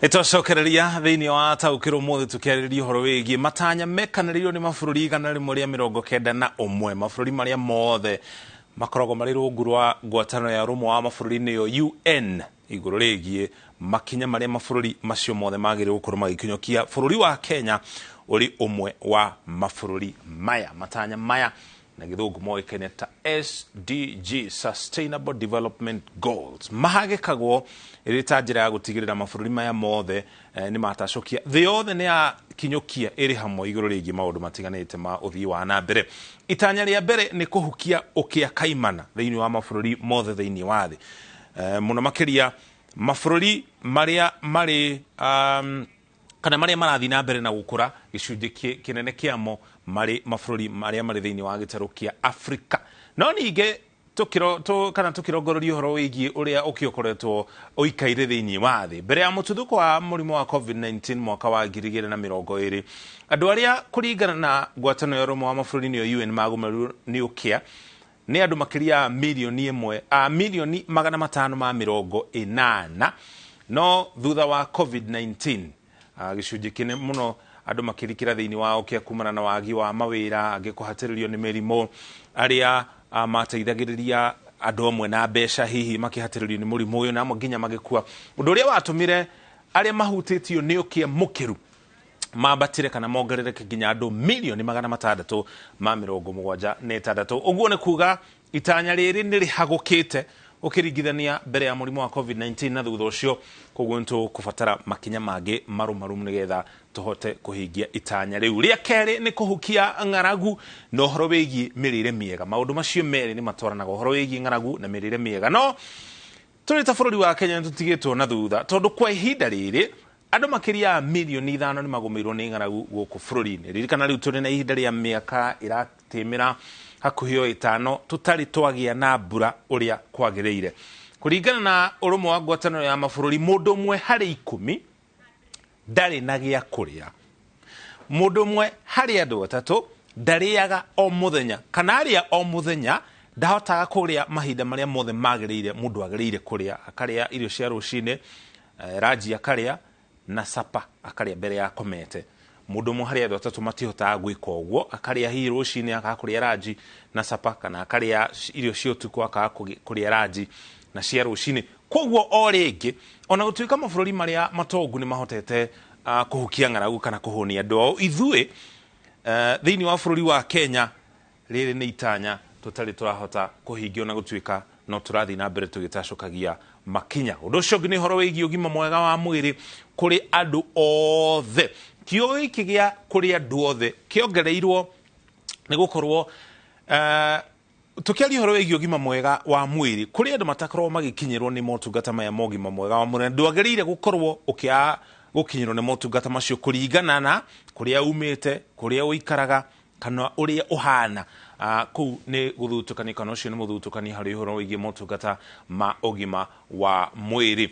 Itocokereria thiini wa taukiro mothe tukeririo horo wigi matanya mekanaririo ni mabũrũri igana rĩmwe rĩa 91 mabũrũri maria mothe makoragwo marĩ rungu rwa ngwatanĩro ya ũrũmwe wa mabũrũri nĩyo UN igũrũ rĩgiĩ makinya maria mabũrũri macio mothe magĩrĩirwo gũkorwo magĩkinyũkia bũrũri wa Kenya ũrĩ ũmwe wa mabũrũri maya matanya maya na gĩthũngũ moĩkaine ta SDG Sustainable Development Goals mahagĩkagwo ĩrĩ ta njĩra ya gũtigĩrĩra mabũrũri maya mothe nĩ matacokia thĩ yothe nĩ yakinyũkia ĩrĩ hamwe igũrũ rĩgiĩ maũndũ matiganĩte ma ũthii wa na mbere. Itanya rĩa mbere nĩ kũhukia ũkĩa kaimana thĩinĩ wa mabũrũri mothe thĩinĩ wa thĩ mũno makĩria mabũrũri marĩa marĩ kana maria marathi na mbere na gũkũra gĩcunjĩ kĩnene kĩamo marĩ mabũrũri marĩa marĩ thĩinĩ wa gĩtarũ kĩa Afrika. No ningĩ tukirongororia ũhoro wĩgiĩ ũrĩa ũkĩokoretwo ũikaire thĩinĩ wa thĩ mbere ya mũtuthũko wa mũrimũ wa COVID-19 mwaka wa 2020 andũ arĩa kũringana na ngwatanĩro ya ũrũmwe wa mabũrũri nĩyo UN magũmĩrwo nĩ ũkĩa nĩ andũ makĩria milioni 580 no thutha wa COVID-19 gĩcunjĩ kĩnene mũno andũ makĩrikĩra thĩinĩ wa ũkĩa kumana na wagi wa mawĩra angĩ kũhatĩrĩrio nĩ mĩrimũ arĩa mateithagĩrĩria andũ amwe na mbeca hihi makĩhatĩrĩrio nĩ mũrimũ ũyũ na nginya magĩkua ũndũ ũrĩa watũmire arĩa mahutĩtio nĩ ũkĩa mũkĩru mambatire kana mongerereke nginya andũ milioni 676. Ũguo nĩ kuga itanya rĩrĩ nĩ rĩhagũkĩte ũkĩringithania mbere ya mũrimũ wa COVID-19 na thutha ũcio koguo nĩtũkũbatara makinya mangĩ marũmaru nĩgetha tũhote kũhingia itanya rĩu. Rĩa kerĩ nĩ kũhukia ng'aragu na ũhoro wĩgiĩ mĩrĩre mĩega. Maũndũ macio merĩ nĩ matwaranaga ũhoro wĩgiĩ ng'aragu na mĩrĩre mĩega. No tũrĩ ta bũrũri wa Kenya nĩtũtigĩtwo na thutha tondũ kwa ihinda rĩrĩ andũ makĩria milioni 5 nĩ magũmĩirwo nĩ ng'aragu gũkũ bũrũri-inĩ. Ririkana rĩu tũrĩ na ihinda rĩa mĩaka ĩratĩmĩra hakuhĩ 5 tũtarĩ twagĩa na mbura ũrĩa kwagĩrĩire. Kũringana na ũrũmwe wa ngwatanĩro ya mabũrũri mũndũ ũmwe harĩ 10 ndarĩ na gĩa kũrĩa. Mũndũ ũmwe harĩ andũ 3 ndarĩaga o mũthenya kana arĩa o mũthenya ndahotaga kũrĩa mahinda marĩa mothe magĩrĩire mũndũ agĩrĩire kũrĩa. Akarĩa irio cia rũcinĩ, ranji akarĩa na sapa akarĩa mbere ya komete. Mũndũ ũmwe harĩ andũ 3 matihotaga gwĩka ũguo, akarĩa hihi rũcinĩ akaga kũrĩa ranji na sapa kana akarĩa irio cia ũtukũ akaga kũrĩa ranji na cia rũcinĩ. Koguo o rĩngĩ ona gũtuĩka mabũrũri marĩa matongu nĩ mahotete kũhukia ng'aragu kana kũhũnia andũ ao, ithuĩ thĩinĩ wa bũrũri wa Kenya rĩrĩ nĩ itanya tũtarĩ tũrahota kũhingia na gũtuĩka no tũrathiĩ na mbere tũgĩtacokagia makinya. Ũndũ ũcio ũngĩ nĩ ũhoro wĩgiĩ ũgima mwega wa mwĩrĩ kũrĩ andũ othe. Kiugo gĩkĩ gĩa kũrĩ andũ othe kĩongereirwo nĩ gũkorwo tũkĩaria ũhoro wĩgiĩ ũgima mwega wa mwĩrĩ kũrĩ andũ matakorwo magĩkinyĩrwo nĩ motungata maya ma ũgima mwega wa mwĩrĩ. Ndwagĩrĩire gũkorwo gũkinyĩrwo nĩ motungata macio kũringana na kũrĩa umĩte, kũrĩa ũikaraga kana ũrĩa ũhana. Kũu nĩ gũthutũkania kana ũcio nĩ mũthutũkania harĩ ũhoro wĩgiĩ motungata ma ũgima wa mwĩrĩ.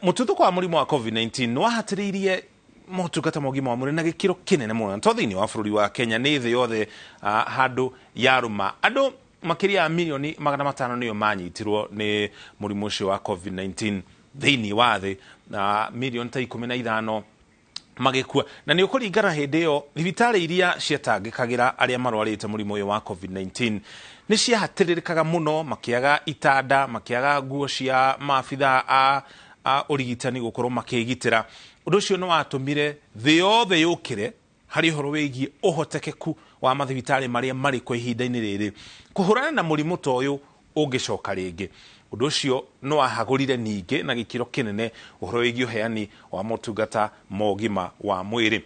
Mũtuthũko wa mũrimũ wa COVID-19 nĩ wahatĩrĩirie motungata ma ũgima wa mwĩrĩ na gĩkĩro kĩnene mũno. To thĩinĩ wa bũrũri wa Kenya nĩ thĩ yothe handũ yarũma andũ makĩria milioni 500 nĩo manyitirwo nĩ mũrimũ ũcio wa COVID-19 thĩinĩ wa thĩ na milioni ta 15 magĩkua. Na nĩ ũkũringana hĩndĩ ĩyo thibitarĩ iria ciatangĩkagĩra arĩa marwarĩte mũrimũ ũyũ wa COVID-19 nĩ ciahatĩrĩrĩkaga mũno, makĩaga itanda, makĩaga nguo cia maabitha a ũrigitani gũkorwo makĩgitĩra. Ũndũ ũcio nĩ watũmire thĩ yothe yũkĩre harĩ ũhoro wĩgiĩ ũhotekeku wa mathibitarĩ marĩa marĩ kwa ihinda-inĩ rĩrĩ kũhũrana na mũrimũ ta ũyũ ũngĩcoka rĩngĩ. Ũndũ ũcio nĩ wahagũrire ningĩ na gĩkĩro kĩnene ũhoro wĩgiĩ ũheani wa motungata ma ũgima wa mwĩrĩ.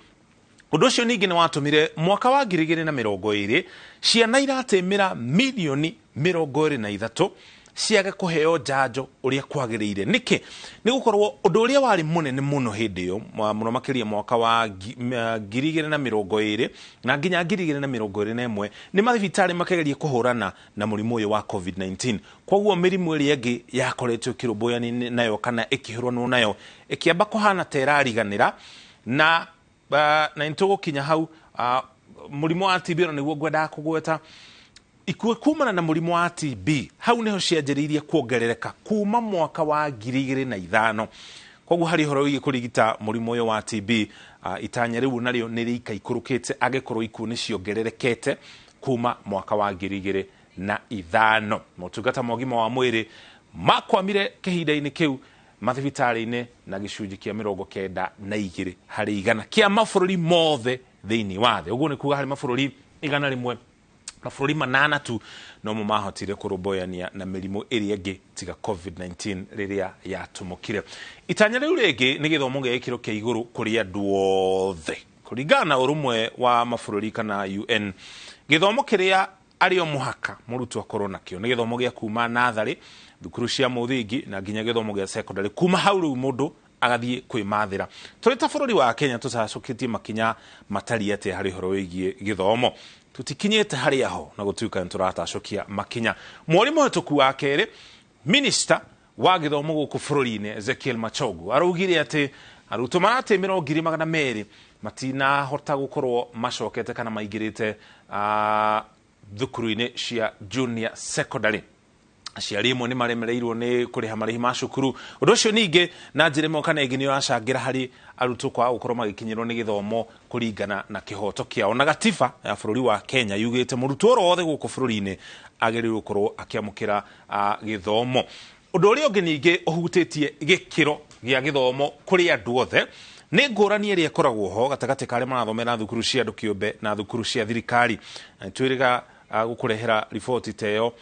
Ũndũ ũcio ningĩ nĩ watũmire mwaka wa 2020 ciana iratĩmĩra milioni 23 ciage kũheo njanjo ũrĩa kwagĩrĩire. Nĩkĩ? Nĩ gũkorwo ũndũ ũrĩa warĩ mũnene mũno hĩndĩ ĩyo mũno makĩria mwaka wa 2020 na nginya 2021 nĩ mathibitarĩ makĩgeria kũhũrana na mũrimũ ũyũ wa COVID-19. Koguo mĩrimũ ĩrĩa ĩngĩ yakoretwo ĩkĩrũmbũyania nayo kana ĩkĩhũranwo nayo ĩkĩamba kũhana ta ĩrariganĩra na nĩtũgũkinya hau mũrimũ wa TB nĩguo ngwendaga kũgweta. Ikuũ kumana na mũrimũ wa TB hau niho cianjĩrĩirie kuongerereka kuma mwaka wa 2005 koguo hari horo wigi kurigita murimu uyu wa TB itanya riu nario nirika ikurukite agikorwo ikuo ni ciongererekete kuma mwaka wa 2005 motungata mogima wa mwiri makwamire kihinda-ini kiu mathibitari-ini na gicunji kia 92 hari igana kia mabururi mothe thiini wa thi uguo ni kuga hari mabururi igana rimwe mabururi manana tu no mo mahotire kurumboyania na mirimo iri ingi tiga COVID-19 riria yatumukire itanya riu ringi ni githomo gia gikiro kia iguru kuri andu othe kuringana urumwe wa mabururi kana UN githomo kiria ario muhaka murutu akorwo nakio ni githomo gia kuma nathari thukuru cia muthingi na nginya githomo gia secondary kuma hau riu mundu agathie kwimathira turi ta bururi wa Kenya tutacoketie makinya matari ate hari horo wigie githomo tutikinyete hari aho na gutuika turatacokia makinya mwarimu hetuku wa kere minister wa githomo guku bururi-ini Ezekiel Machogu araugire ati aruto marate 200 matina hota gukorwo macokete kana maigirite thukuru-ini cia junior secondary aciari imwe ni maremereirwo ni kuriha marihi ma cukuru undu ucio ningi na njira imwe kana ingi ni uracangira hari arutwo kwa gukorwo magikinyirwo ni githomo kuringana na kihoto kiao na gatiba ya bururi wa Kenya yugite murutwo oro othe guku bururi-ini agerirwo gukorwo akiamukira githomo undu uria ungi ningi uhutitie gikiro gia githomo kuri andu othe ni ngurani iria ikoragwo ho gatagati kare marathomera thukuru cia andu kiumbe na thukuru cia thirikari twiriga gukurehera riboti teyo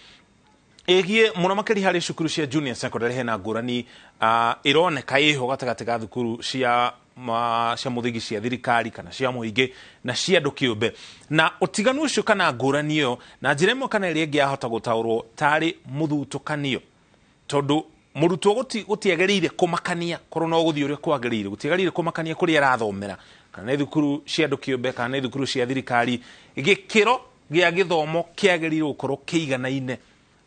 egie muno makeri hari cukuru cia junior secondary hena ngurani ironeka iho gatagati ga thukuru cia muthingi cia thirikari kana cia muingi na cia andu kiumbe na utiganu ucio kana ngurani iyo na njira imwe kana iria ingi yahota gutaurwo tari muthutukanio tondu murutwo gutiagerire kumakania korwo no guthii uria kwagerire gutiagerire kumakania kuri arathomera kana thukuru cia andu kiumbe kana thukuru cia thirikari gikiro gia githomo kiagerire gukorwo kiiganaine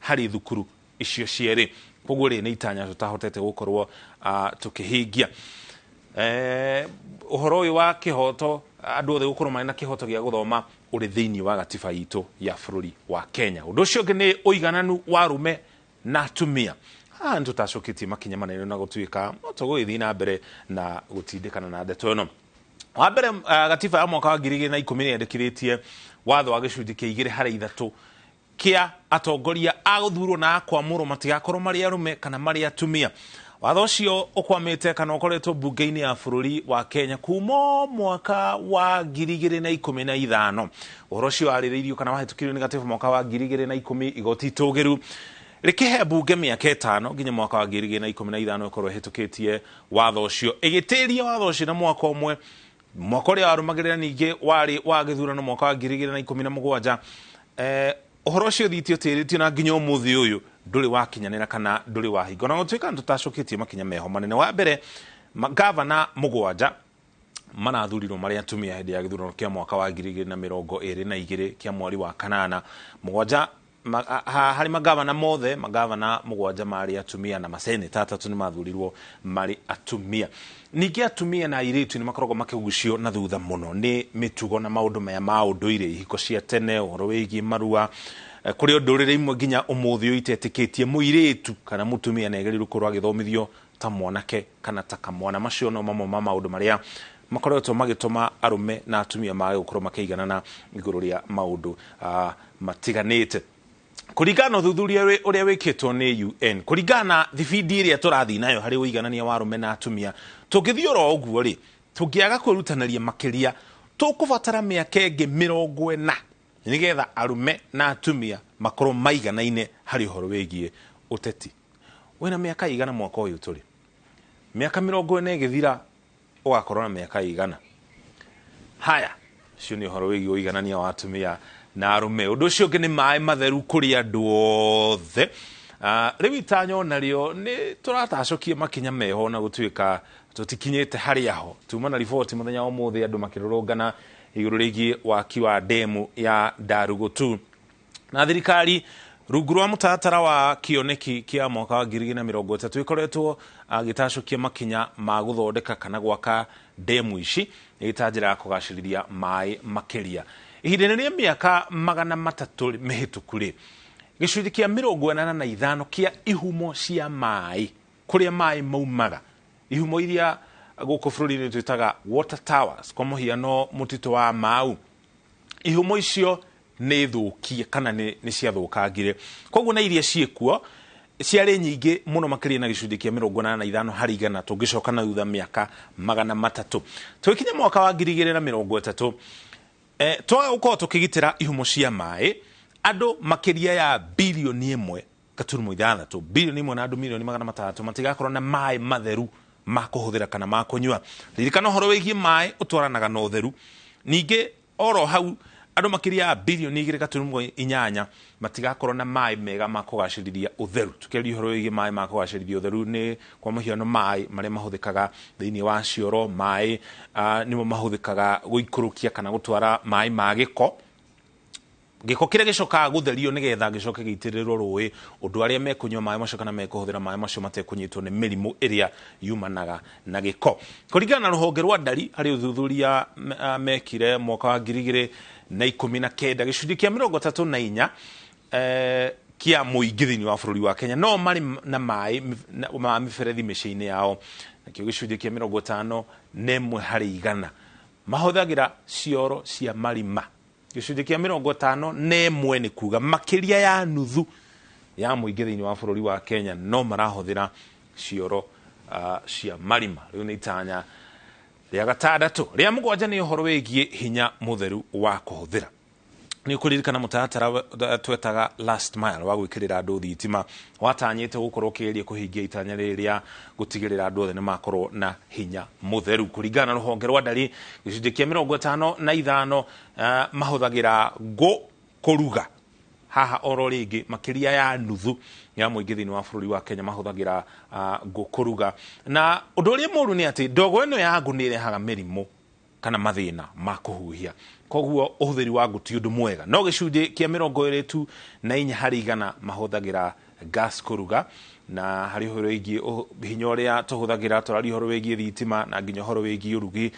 hari thukuru icio cieri koguo ri ni itanya tutahotete gukorwo tukihingia uhoro uyu wa kihoto andu othe gukorwo mari na kihoto gia guthoma uri thiini wa gatiba itu ya bururi wa Kenya undu ucio ngi ni uigananu wa rume na atumia ndu tacoketie makinya manene na gutuika tuguthii na mbere na gutindikana na ndeto ino wa mbere gatiba ya mwaka wa 2010 yandikiritie watho wa gicunji kia 2/3 kia atongoria aguthurwo na akwamurwo matigakorwo mari arume kana mari atumia watho ucio ukwamite kana ukoretwo bunge-ini ya bururi wa Kenya kuma mwaka wa 2015 uhoro ucio aririirio kana wahitukirio ni gatiba mwaka wa 2010 igoti itugiru rikihe bunge miaka 5 nginya mwaka wa 2015 ikorwo hitukitie watho ucio igitiria watho ucio na mwaka umwe mwaka uria warumagirira ningi wari wa githurano mwaka wa 2017 uhoro ucio thitio tiritio na nginya umuthi uyu nduri wakinyanira kana nduri wahingo na gutuika tutacoketie makinya meho manene wa mbere gavana mugwanja manathurirwo mari atumia hindi ya githurano kia mwaka wa 2022 kia mweri wa kanana mugwanja hari magavana mothe magavana mugwanja mari atumia na maseneta atatu ni mathurirwo mari atumia ningi atumia na airitu ni makoragwo makigucio na thutha muno ni mitugo na maundu maya ma unduire ihiko cia tene uhoro wigi marua kuri ndurire imwe nginya umuthi uitetikitie muiritu kana mutumia na egerirwo kurwa githomithio ta mwanake kana ta kamwana macio no mamwe ma maundu maria makoretwo magituma arume na atumia mari gukorwo makiigana na iguru ria maundu matiganite kuringana thuthuria uria wikitwo ni UN kuringana thibindi iria turathi nayo hari uiganania wa arume na atumia tungithio uguo ri tungiaga kwirutanaria makiria tukubatara miaka ingi 40 nigetha arume na atumia makorwo maiganaine hari horo wigie uteti wena miaka igana mwaka uyu turi miaka 40 igithira ugakorwo na miaka igana haya cio ni horo wigie uiganania wa atumia na arume undu ucio ngi ni mai matheru kuri andu othe riu itanyo nario ni turatacokie makinya meho na gutuika tutikinyete hari aho tuma na riboti muthenya wa muthi andu makirurungana iguru rigi waki wa demu ya Darugutu na thirikari rungu rwa mutatara wa kioneki kia mwaka wa 2030 ikoretwo gitacokia makinya ma guthondeka kana gwaka demu ici igitanjira ya kugaciriria mai makiria ihinda ria miaka 300 mihituku ri gicunji kia 85 kia ihumo cia mai kuria mai maumaga ihumo iria gũkũ bũrũri-inĩ twĩtaga water towers kwa mũhiano mũtitũ wa Mau, ihumo icio nĩ thũkie kana nĩ ciathũkangire. Koguo na iria ciĩkuo ciarĩ nyingĩ mũno makĩria na gĩcunjĩ kĩa 85 harĩ igana tũngĩcoka na thutha mĩaka 300. Twĩkinya mwaka wa 2030 twaga gũkorwo tũkĩgitĩra ihumo cia maĩ, andũ makĩria ya bilioni 1.6 bilioni 1 na andũ milioni 600 matigakorwo na maĩ matheru ma kũhũthĩra kana ma kũnyua. Ririkana ũhoro wĩgiĩ maĩ ũtwaranaga na ũtheru. Ningĩ oro hau andũ makĩria ya bilioni 2.8 matigakorwo na maĩ mega ma kũgacĩrithia ũtheru. Tukĩaria ũhoro wĩgiĩ maĩ ma kũgacĩrithia ũtheru nĩ kwa mũhiano maĩ marĩa mahũthĩkaga thĩinĩ wa cioro, maĩ nĩmo mahũthĩkaga gũikũrũkia kana gũtwara maĩ ma gĩko. Gĩko kĩrĩa gĩcokaga gũtherio nĩgetha gĩcoke gĩitĩrĩrwo rũĩ, ũndũ arĩa mekũnyua maĩ macio kana mekũhũthĩra maĩ macio matekũnyitwo nĩ mĩrimũ ĩrĩa yumanaga na gĩko. Kũringana na rũhonge rwa ndari harĩ ũthuthuria mekire mwaka wa 2019, gĩcunjĩ kĩa 34 kia mũingĩ thĩinĩ wa bũrũri wa Kenya no marĩ na maĩ ma mĩberethi mĩciĩ-inĩ yao, nakĩo gĩcunjĩ kĩa 51 harĩ igana mahũthagĩra cioro cia marima. Gĩcunjĩ kĩa 51 nĩ kuga makĩria ya nuthu ya mũingĩ thĩinĩ wa bũrũri wa Kenya no marahũthĩra cioro cia marima. Rĩu nĩ itanya rĩa 6. Rĩa 7 nĩ ũhoro wĩgiĩ hinya mũtheru wa kũhũthĩra. Nĩ ũkũririkana mũtaratara twetaga last mile wa gwĩkĩrĩra andũ thitima watanyĩte gũkorwo ũkĩgeria kũhingia itanya rĩrĩa gũtigĩrĩra andũ othe nĩ makorwo na hinya mũtheru. Kũringana na rũhonge rwa ndari gĩcunjĩ kĩa 55 mahũthagĩra ngũ kũruga. Haha oro rĩngĩ makĩria ya nuthu ya mũingĩ thĩinĩ wa bũrũri wa Kenya mahũthagĩra ngũ kũruga. Na ũndũ ũrĩa mũru nĩ atĩ ndogo ĩno ya ngũ nĩ ĩrehaga mĩrimũ kana mathĩna ma kũhuhia. Koguo ũhũthĩri wa ngũ ti ũndũ mwega. No gĩcunjĩ kĩa 24 harĩ igana mahũthagĩra gas kũruga. Na harĩ ũhoro wĩgiĩ hinya ũrĩa tũhũthagĩra tũrari ũhoro wĩgiĩ thitima na nginya ũhoro wĩgiĩ ũrugi.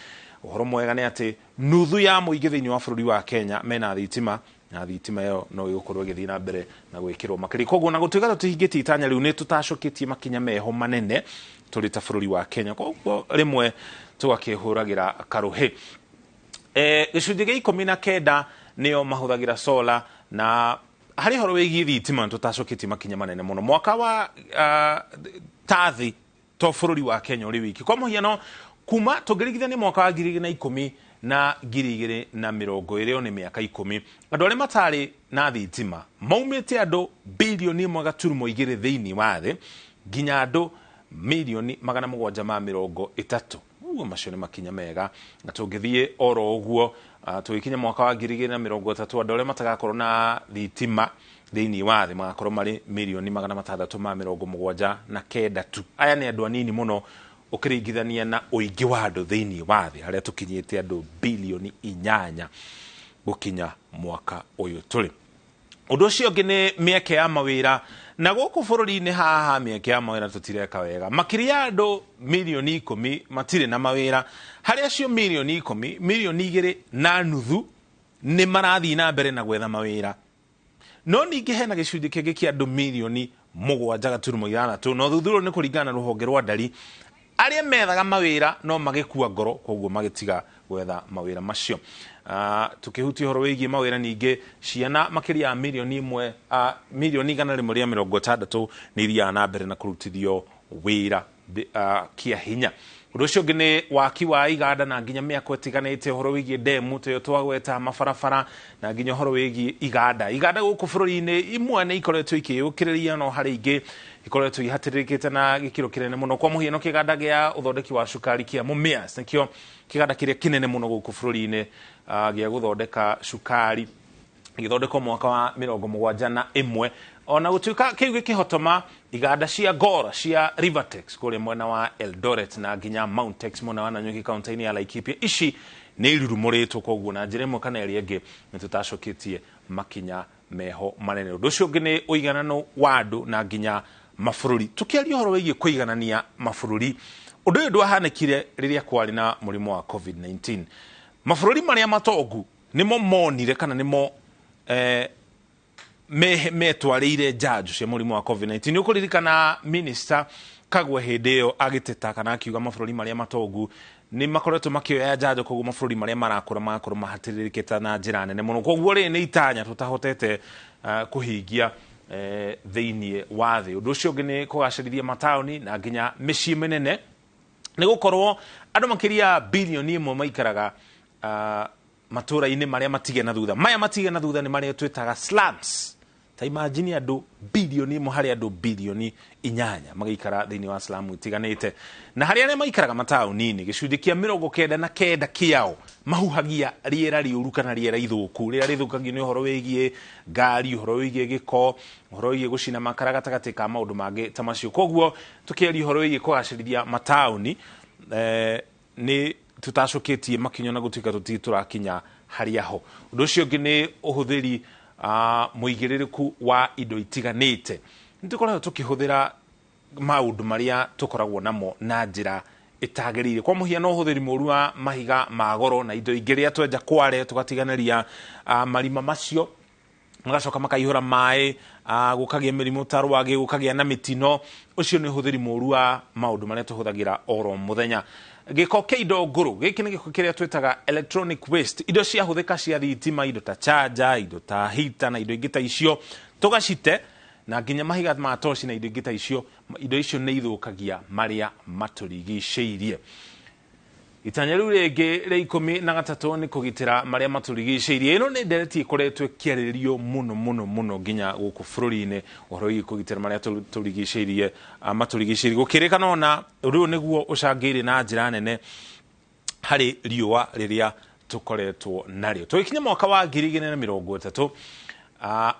Ũhoro mwega nĩ atĩ nuthu ya mũingĩ thĩinĩ wa bũrũri wa Kenya mena thitima, na thitima ĩyo no ĩgũkorwo ĩgĩthiĩ na mbere na gwĩkĩrwo makĩria. Koguo na gũtuĩka tũtihingĩtie itanya rĩu nĩ tũtacũkĩtie makinya meho manene tũrĩ ta bũrũri wa Kenya. Koguo rĩmwe tũgakĩhũragĩra karũhĩ. Gĩcunjĩ gĩa 19 nĩo mahũthagĩra solar, na harĩ ũhoro wĩgiĩ thitima tũtacũkĩtie makinya manene mũno. Mwaka wa tathi to bũrũri wa Kenya ũrĩ wiki. Kwa mũhiano kuma tũngĩringithania mwaka wa 2010 na 2020 nĩ mĩaka 10, andũ arĩa matarĩ na thitima maumĩte andũ bilioni 1.2 thĩinĩ wa thĩ nginya andũ milioni 730. Ũguo macio nĩ makinya mega, na tũngĩthiĩ oro ũguo tũgĩkinya mwaka wa 2030 andũ arĩa matagakorwo na thitima thĩinĩ wa thĩ magakorwo marĩ milioni 679 tu. Aya nĩ andũ anini mũno ũkĩringithania na ũingĩ wa andũ thĩinĩ wa thĩ harĩa tũkinyĩte andũ bilioni 8 gũkinya mwaka ũyũ tũrĩ. Ũndũ ũcio ũngĩ nĩ mĩeke ya mawĩra, na gũkũ bũrũri-inĩ haha mĩeke ya mawĩra tũtireka wega. Makĩria ya andũ milioni 10 matirĩ na mawĩra, harĩa acio milioni 10, milioni 2.5 nĩ marathiĩ na mbere na gwetha mawĩra. No ningĩ hena gĩcunjĩ kĩngĩ kĩa andũ milioni 7.6, na ũthuthuria nĩ kũringana na rũhonge rwa ndari arĩa methaga mawĩra no magĩkua ngoro, koguo magĩtiga gwetha mawĩra macio. Tukĩhutia ũhoro wĩgiĩ mawĩra ningĩ, ciana makĩria ya milioni 160 nĩ ithiaga na mbere na kũrutithio wĩra kĩa hinya. Ũndũ ũcio ũngĩ nĩ waki wa iganda na nginya mĩako ĩtiganĩte, ũhoro wĩgiĩ ndemu tũyo twagweta mabarabara na nginya ũhoro wĩgiĩ iganda. Iganda gũkũ bũrũri-inĩ imwe nĩ ikoretwo ikĩyũkĩrĩria no harĩ ingĩ ikoretwo ihatĩrĩrĩkĩte na gĩkĩro kĩnene mũno. Kwa mũhiano kĩganda gĩa ũthondeki wa cukari kĩa Mumias nĩkĩo kĩganda kĩrĩa kĩnene mũno gũkũ bũrũri-inĩ gĩa gũthondeka cukari, gĩthondekwo mwaka wa 71. Ona gũtuĩka kĩu gĩkĩhotoma, iganda cia Gora cia Rivertex kũrĩa mwena wa Eldoret na nginya Mountex mwena wa Nanyuki kaunti-inĩ ya Laikipia, ici nĩ irurumũrĩtwo, koguo na njĩra ĩmwe kana ĩrĩa ĩngĩ nĩ tũtacũkĩtie makinya meho manene. Ũndũ ũcio ũngĩ nĩ ũiganano wa andũ na nginya mabũrũri. Tukĩaria ũhoro wĩgiĩ kũiganania mabũrũri, ũndũ ũyũ ndwahanĩkire rĩrĩa kwarĩ na mũrimũ wa COVID-19. Mabũrũri marĩa matongu nĩmo monire kana nĩmo metwarĩire njanjo cia mũrimũ wa COVID-19. Nĩ ũkũririkana minister Kagwe hĩndĩ ĩyo agĩteta kana akiuga mabũrũri marĩa matongu nĩ makoretwo makĩoya njanjo koguo mabũrũri marĩa marakũra magakorwo mahatĩrĩrĩkĩte na njĩra nene mũno. Koguo rĩ nĩ itanya tũtahotete kũhingia thĩinĩ wa thĩ. Ũndũ ũcio ũngĩ nĩ kũgacĩrithia mataũni na nginya mĩciĩ mĩnene, nĩ gũkorwo andũ makĩria bilioni 1 maikaraga matũra-inĩ marĩa matige na thutha. Maya matige na thutha nĩ marĩa twĩtaga slums. Ta imagine andũ bilioni 1 harĩ andũ bilioni 8 magaikara thĩinĩ wa slum itiganĩte. Na harĩ arĩa maikaraga mataũni-inĩ, gĩcunjĩ kĩa 99 kĩao mahuhagia rĩera rĩũru kana rĩera ithũku. Rĩera rĩthũkagio nĩ ũhoro wĩgiĩ ngari, ũhoro wĩgiĩ gĩko, ũhoro wĩgiĩ gũcina makara gatagatĩ ka maũndũ mangĩ ta macio. Koguo tũkĩaria ũhoro wĩgiĩ kũgacĩrithia mataũni, nĩ tutacũkĩtie makinya na gũtuĩka tũrakinya harĩa ho. Ũndũ ũcio ũngĩ nĩ ũhũthĩri mũigĩrĩrĩku wa indo itiganĩte. Nĩ tũkoragwo tũkĩhũthĩra maũndũ marĩa tũkoragwo namo na njĩra ĩtagĩrĩire. Kwa mũhiano ũhũthĩri mũru wa mahiga ma goro na indo ingĩ rĩrĩa twenja kware tũgatiganĩria marima macio, magacoka makaihũra maĩ, gũkagĩa mĩrimũ ta rwagĩ, gũkagĩa na mĩtino. Ũcio nĩ ũhũthĩri mũru wa maũndũ marĩa tũhũthagĩra oro mũthenya. Gĩko kĩa indo ngũrũ, gĩkĩ nĩ gĩko kĩrĩa twĩtaga electronic waste, indo cia hũthĩka cia thitima, indo ta charger, indo ta heater na indo ingĩ ta icio tũgacite, na nginya mahiga ma toci na indo ingĩ ta icio. Indo icio nĩ ithũkagia marĩa matũrigicĩirie. Itanya rĩu rĩngĩ rĩa 13 nĩ kũgitĩra marĩa matũrigicĩirie. Ĩno nĩ ndereti ĩkoretwo ĩkĩarĩrĩrio mũno nginya gũkũ bũrũri-inĩ, ũhoro wĩgiĩ kũgitĩra marĩa matũrigicĩirie. Gũkĩrĩkana ona ũndũ ũyũ nĩguo ũcangĩire na njĩra nene harĩ riũa rĩrĩa tũkoretwo narĩo. Tũgĩkinya mwaka wa 2030,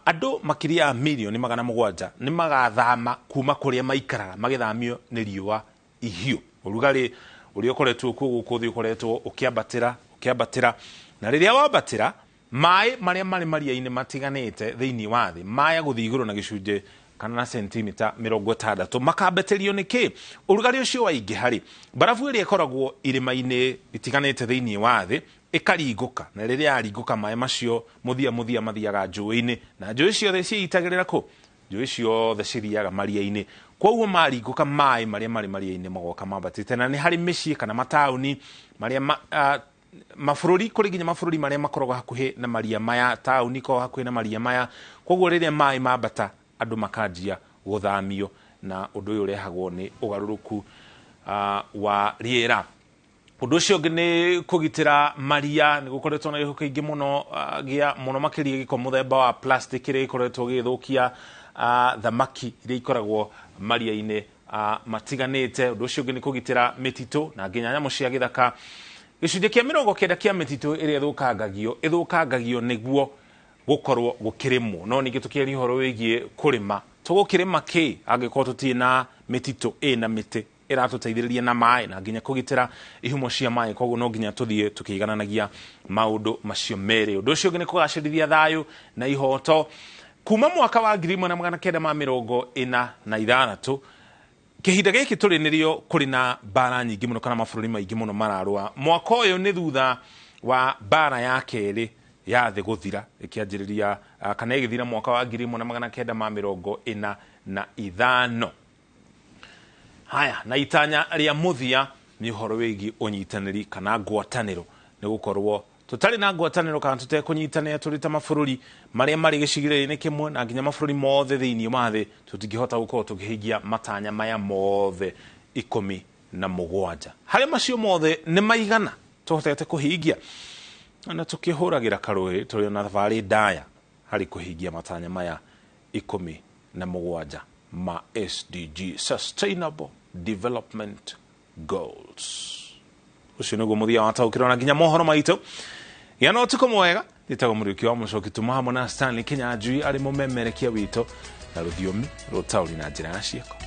andũ makĩria milioni 700 nĩ magathama kuma kũrĩa maikaraga magĩthamio nĩ riũa ihiũ. Ũrugarĩ ũrĩa ũkoretwo kuo gũkũ thĩ ũkoretwo ũkĩambatĩra, na rĩrĩa wambatĩra maĩ marĩa marĩ maria-inĩ matiganĩte thĩinĩ wa thĩ maya gũthiĩ igũrũ na gĩcunjĩ kana na sentimita 60 makambĩtĩrio nĩkĩ? Ũrugarĩ ũcio waingĩha rĩ, barabu ĩrĩa ĩkoragwo irĩma-inĩ itiganĩte thĩinĩ wa thĩ ĩkaringũka, na rĩrĩa yaringũka maĩ macio mũthia mathiaga njũĩ-inĩ, na njũĩ ciothe ciitagĩrĩra kũ? Njũĩ ciothe cithiaga maria-inĩ. Koguo maringũka maĩ marĩa marĩ maria-inĩ magoka mambatĩte, na nĩ harĩ mĩciĩ kana mataũni marĩa mabũrũri, kũrĩ nginya mabũrũri marĩa makoragwo hakuhĩ na maria maya, taũni ikoragwo hakuhĩ na maria maya. Koguo rĩrĩa maĩ mambata andũ makanjia gũthamio, na ũndũ ũyũ ũrehagwo nĩ ũgarũrũku wa rĩera. Ũndũ ũcio ũngĩ nĩ kũgitĩra maria. Nĩ gũkoretwo na gĩko kĩingĩ mũno makĩria gĩko mũthemba wa plastic ĩrĩa ĩkoretwo gĩgĩthũkia thamaki iria ikoragwo maria-inĩ matiganĩte. Ũndũ ũcio ũngĩ nĩ kũgitĩra mĩtitũ na nginya nyamũ cia gĩthaka. Gĩcunjĩ kĩa 90 kĩa mĩtitũ ĩrĩa ĩthũkangagio nĩguo gũkorwo gũkĩrĩmwo. No ningĩ tũkĩaria ũhoro wĩgiĩ kũrĩma, tũgũkĩrĩma kĩ angĩkorwo tũtirĩ na mĩtitũ ĩna mĩtĩ ĩratũteithĩrĩria na maĩ na nginya kũgitĩra ihumo cia maĩ. Koguo no nginya tũthiĩ tũkĩigananagia maũndũ macio merĩ. Ũndũ ũcio ũngĩ nĩ kũgacĩrithia thayũ na ihoto. Kuma mwaka wa 1946 kĩhinda gĩkĩ tũrĩ nĩrĩo kũrĩ na mbara nyingĩ mũno kana mabũrũri maingĩ mũno mararũa. Mwaka ũyũ nĩ thutha wa mbara ya kerĩ ya thĩ gũthira, ĩkĩanjĩrĩria kana ĩgĩthira mwaka wa 1945. Haya, na itanya rĩa mũthia nĩ ũhoro wĩgiĩ ũnyitanĩri kana ngwatanĩro, nĩ gũkorwo tũtarĩ na ngwatanĩro kana tũtekũnyitanĩra tũrĩ ta mabũrũri marĩa marĩ gĩcigĩrĩra-inĩ kĩmwe na nginya mabũrũri mothe thĩinĩ wa thĩ, tũtingĩhota gũkorwo tũkĩhingia matanya maya mothe 17. Harĩ macio mothe nĩ maigana tũhotete kũhingia, na tũkĩhũragĩra karũĩ tũrĩ na thabarĩ ndaya harĩ kũhingia matanya maya 17 ma SDG, Sustainable Development Goals. Ũcio nĩguo mũthia wataũkĩrwo na nginya mohoro maitũ. Gĩa na ũtukũ mwega. Ndĩtagwo mũrĩki wa mũcoki tuma hamwe na Stanley Kinyanjui arĩ mũmemerekia witũ na rũthiomi rũtaũri na njĩra ya ciĩko.